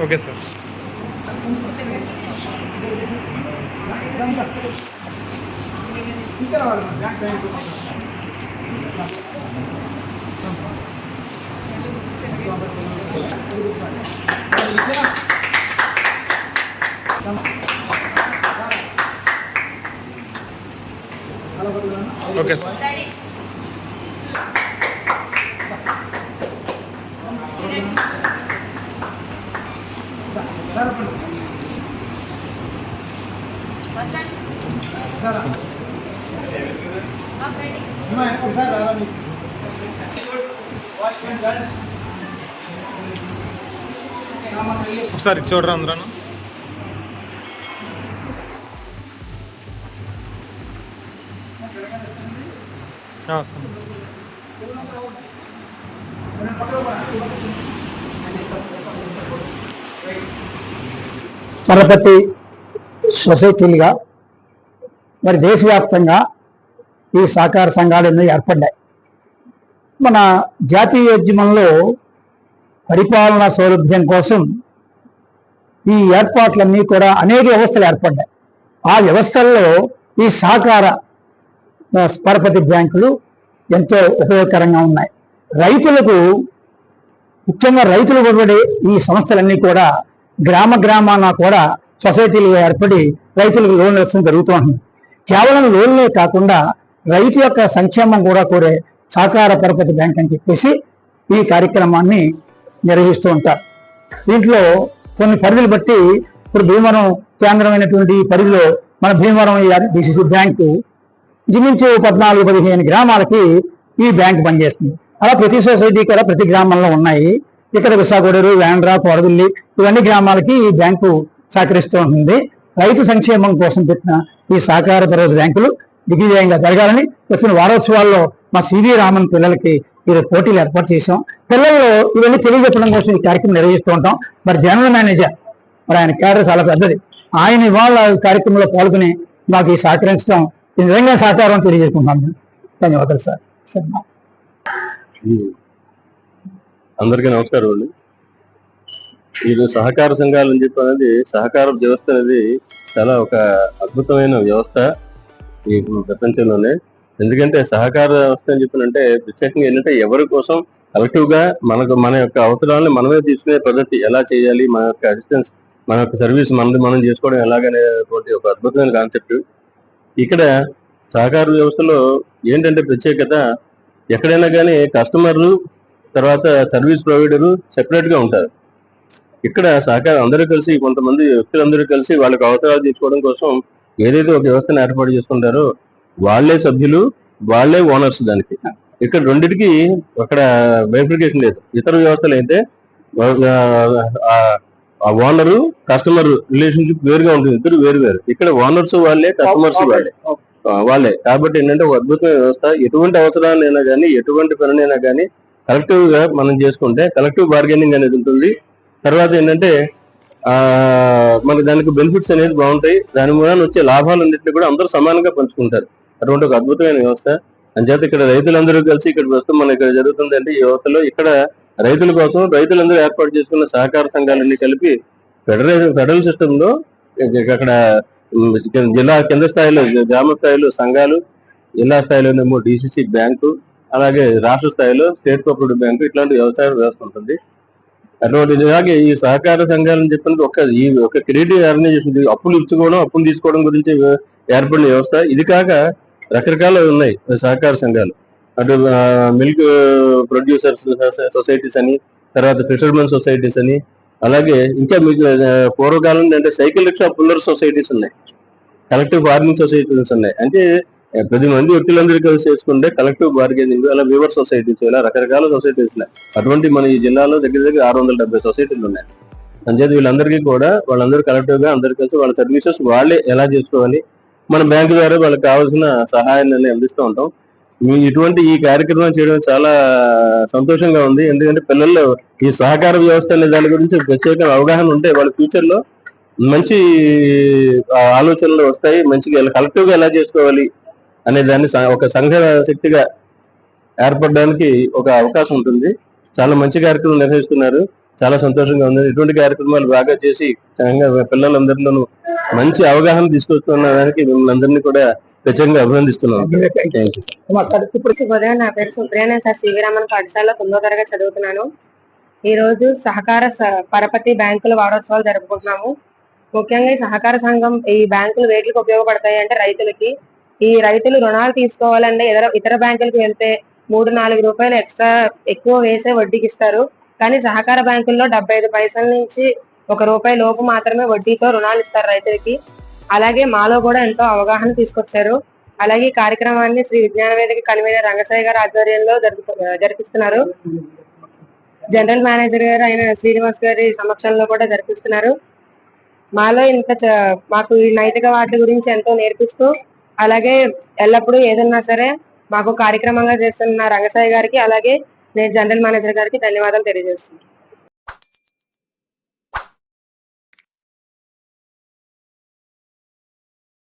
Okay sir. Okay sir. ఒకసారి చూడరా అందరూ. పరపతి సొసైటీలుగా మరి దేశవ్యాప్తంగా ఈ సహకార సంఘాలు ఎన్నో ఏర్పడ్డాయి. మన జాతీయోద్యమంలో పరిపాలనా సౌలభ్యం కోసం ఈ ఏర్పాట్లన్నీ కూడా అనేక వ్యవస్థలు ఏర్పడ్డాయి. ఆ వ్యవస్థల్లో ఈ సహకార పరపతి బ్యాంకులు ఎంతో ఉపయోగకరంగా ఉన్నాయి. రైతులకు, ముఖ్యంగా రైతులు కొనబడే ఈ సంస్థలన్నీ కూడా గ్రామ గ్రామాన కూడా సొసైటీలు ఏర్పడి రైతులకు లోన్లు ఇవ్వడం జరుగుతూ ఉంటుంది. కేవలం లోన్లే కాకుండా రైతు యొక్క సంక్షేమం కూడా కోరే సహకార పరపతి బ్యాంక్ అని చెప్పేసి ఈ కార్యక్రమాన్ని నిర్వహిస్తూ ఉంటారు. దీంట్లో కొన్ని పరిధులు బట్టి ఇప్పుడు భీమవరం కేంద్రమైనటువంటి పరిధిలో మన భీమవరం డిసిసి బ్యాంకు ఇంచుమించు 14-15 గ్రామాలకి ఈ బ్యాంకు పనిచేస్తుంది. అలా ప్రతి సొసైటీ కూడా ప్రతి గ్రామంలో ఉన్నాయి. ఇక్కడ విశాఖడూరు, వేండ్ర, కోడవల్లి ఇవన్నీ గ్రామాలకి ఈ బ్యాంకు సహకరిస్తూ ఉంటుంది. రైతు సంక్షేమం కోసం పెట్టిన ఈ సహకార పరపతి బ్యాంకులు దిగ్విజయంగా జరగాలని వచ్చిన వారోత్సవాల్లో మా సివి రామన్ పిల్లలకి ఈరోజు పోటీలు ఏర్పాటు చేసాం. పిల్లల్లో ఇవన్నీ తెలియజెప్పడం కోసం ఈ కార్యక్రమం నిర్వహిస్తూ ఉంటాం. మరి జనరల్ మేనేజర్ మరి ఆయన క్యాడర్ చాలా పెద్దది, ఆయన ఇవాళ కార్యక్రమంలో పాల్గొని మాకు ఈ సహకరించడం నిజంగా సహకారం తెలియజేసుకుంటాను. ధన్యవాదాలు సార్. అందరికీ నమస్కారం అండి. ఇది సహకార సంఘాలు అని చెప్పి అనేది, సహకార వ్యవస్థ అనేది చాలా ఒక అద్భుతమైన వ్యవస్థ ఈ ప్రపంచంలోనే. ఎందుకంటే సహకార వ్యవస్థ అని చెప్పినంటే ప్రత్యేకంగా ఏంటంటే ఎవరి కోసం కలెక్టివ్ గా మన యొక్క అవసరాలను మనమే తీసుకునే పద్ధతి ఎలా చేయాలి, మన యొక్క అసిస్టెన్స్, మన యొక్క సర్వీస్ మనం చేసుకోవడం ఎలాగనేటువంటి ఒక అద్భుతమైన కాన్సెప్ట్. ఇక్కడ సహకార వ్యవస్థలో ఏంటంటే ప్రత్యేకత, ఎక్కడైనా కానీ కస్టమర్లు తర్వాత సర్వీస్ ప్రొవైడరు సెపరేట్ గా ఉంటారు. ఇక్కడ సహకారం అందరూ కలిసి, కొంతమంది వ్యక్తులందరూ కలిసి వాళ్ళకి అవసరాలు తీసుకోవడం కోసం ఏదైతే ఒక వ్యవస్థను ఏర్పాటు చేసుకుంటారో వాళ్ళే సభ్యులు, వాళ్ళే ఓనర్స్. దానికి ఇక్కడ రెండింటికి అక్కడ బైఫికేషన్ లేదు. ఇతర వ్యవస్థలు అయితే ఆ ఓనరు కస్టమర్ రిలేషన్షిప్ వేరుగా ఉంటుంది, ఇద్దరు వేరు వేరు. ఇక్కడ ఓనర్స్ వాళ్ళే, కస్టమర్స్ వాళ్ళే. కాబట్టి ఏంటంటే ఒక అద్భుతమైన వ్యవస్థ. ఎటువంటి అవసరాలైనా కానీ, ఎటువంటి పనినైనా కానీ కలెక్టివ్ గా మనం చేసుకుంటే కలెక్టివ్ బార్గెనింగ్ అనేది ఉంటుంది. తర్వాత ఏంటంటే మనకి దానికి బెనిఫిట్స్ అనేది బాగుంటాయి. దాని మూలన వచ్చే లాభాలన్నింటినీ కూడా అందరూ సమానంగా పంచుకుంటారు. అటువంటి ఒక అద్భుతమైన వ్యవస్థ. అంచేత ఇక్కడ రైతులందరూ కలిసి ఇక్కడ ప్రస్తుతం మన ఇక్కడ జరుగుతుందంటే ఈ వ్యవస్థలో ఇక్కడ రైతుల కోసం రైతులందరూ ఏర్పాటు చేసుకున్న సహకార సంఘాలన్నీ కలిపి ఫెడరల్ సిస్టమ్ లో అక్కడ జిల్లా కింద స్థాయిలో గ్రామ స్థాయిలో సంఘాలు, జిల్లా స్థాయిలోనేమో డిసిసి బ్యాంకు, అలాగే రాష్ట్ర స్థాయిలో స్టేట్ కోఆపరేటివ్ బ్యాంకు, ఇట్లాంటి వ్యవసాయ వ్యవస్థ ఉంటుంది. అటువంటి ఇలాగే ఈ సహకార సంఘాలని చెప్పినది ఒక క్రెడిట్ ఆర్గనైజేషన్, అప్పులు ఇచ్చుకోవడం, అప్పులు తీసుకోవడం గురించి ఏర్పడిన వ్యవస్థ. ఇది కాక రకరకాలు ఉన్నాయి సహకార సంఘాలు. అటు మిల్క్ ప్రొడ్యూసర్స్ సొసైటీస్ అని, తర్వాత ఫిషర్మెన్ సొసైటీస్ అని, అలాగే ఇంకా మీకు పూర్వకాలం అంటే సైకిల్ రిక్షా పుల్లర్ సొసైటీస్ ఉన్నాయి, కలెక్టివ్ ఫార్మింగ్ సొసైటీస్ ఉన్నాయి. అంటే 10 మంది వ్యక్తులందరూ కలిసి చేసుకుంటే కలెక్టివ్ బార్గెనింగ్, అలా వీవర్ సొసైటీస్, ఇలా రకరకాల సొసైటీస్ ఉన్నాయి. అటువంటి మన ఈ జిల్లాలో దగ్గర 670 సొసైటీలు ఉన్నాయి. అంచేది వీళ్ళందరికీ కూడా వాళ్ళందరూ కలెక్టివ్ గా అందరు కలిసి వాళ్ళ సర్వీసెస్ వాళ్ళే ఎలా చేసుకోవాలి, మన బ్యాంకు ద్వారా వాళ్ళకి కావాల్సిన సహాయాన్ని అందిస్తూ ఉంటాం. ఇటువంటి ఈ కార్యక్రమం చేయడం చాలా సంతోషంగా ఉంది. ఎందుకంటే పిల్లల్లో ఈ సహకార వ్యవస్థ అనే దాని గురించి ప్రత్యేక అవగాహన ఉంటే వాళ్ళ ఫ్యూచర్ లో మంచి ఆలోచనలు వస్తాయి. మంచిగా కలెక్టివ్ గా ఎలా చేసుకోవాలి అనే దాన్ని ఒక సంఘ శక్తిగా ఏర్పడడానికి ఒక అవకాశం ఉంటుంది. చాలా మంచి కార్యక్రమం నిర్వహిస్తున్నారు. చాలా సంతోషంగా ఉంది. ఇటువంటి కార్యక్రమాలు బాగా చేసి పిల్లలందరిలోనూ మంచి అవగాహన తీసుకొస్తున్న దానికి మిమ్మల్ని అందరినీ కూడా ప్రత్యేకంగా అభినందిస్తున్నాను. శుభోదయం. నా పేరు సుప్రియ. నేను సార్ సివి రామన్ పాఠశాలలో 9వ తరగతి చదువుతున్నాను. ఈ రోజు సహకార పరపతి బ్యాంకుల వారోత్సవాలు జరుపుకుంటున్నాము. ముఖ్యంగా ఈ సహకార సంఘం ఈ బ్యాంకులు వేటికి ఉపయోగపడతాయి అంటే రైతులకి. ఈ రైతులు రుణాలు తీసుకోవాలంటే ఇతర బ్యాంకులకు వెళ్తే 3-4 రూపాయలు ఎక్కువ వేసే వడ్డీకి ఇస్తారు. కానీ సహకార బ్యాంకుల్లో 75 పైసల నుంచి ₹1 లోపు మాత్రమే వడ్డీతో రుణాలు ఇస్తారు రైతులకి. అలాగే మాలో కూడా ఎంతో అవగాహన తీసుకొచ్చారు. అలాగే ఈ కార్యక్రమాన్ని శ్రీ విజ్ఞాన వేదిక కన్వీనర్ రంగసాయి గారి ఆధ్వర్యంలో జరిపిస్తున్నారు. జనరల్ మేనేజర్ గారు అయిన శ్రీనివాస్ గారి సమక్షంలో కూడా జరిపిస్తున్నారు. మాలో మాకు ఈ నైతిక వాటి గురించి ఎంతో నేర్పిస్తూ అలాగే ఎల్లప్పుడూ ఏదన్నా సరే మాకు కార్యక్రమంగా చేస్తున్న రంగసాయి గారికి అలాగే నేను జనరల్ మేనేజర్ గారికి ధన్యవాదాలు తెలియజేస్తున్నాను.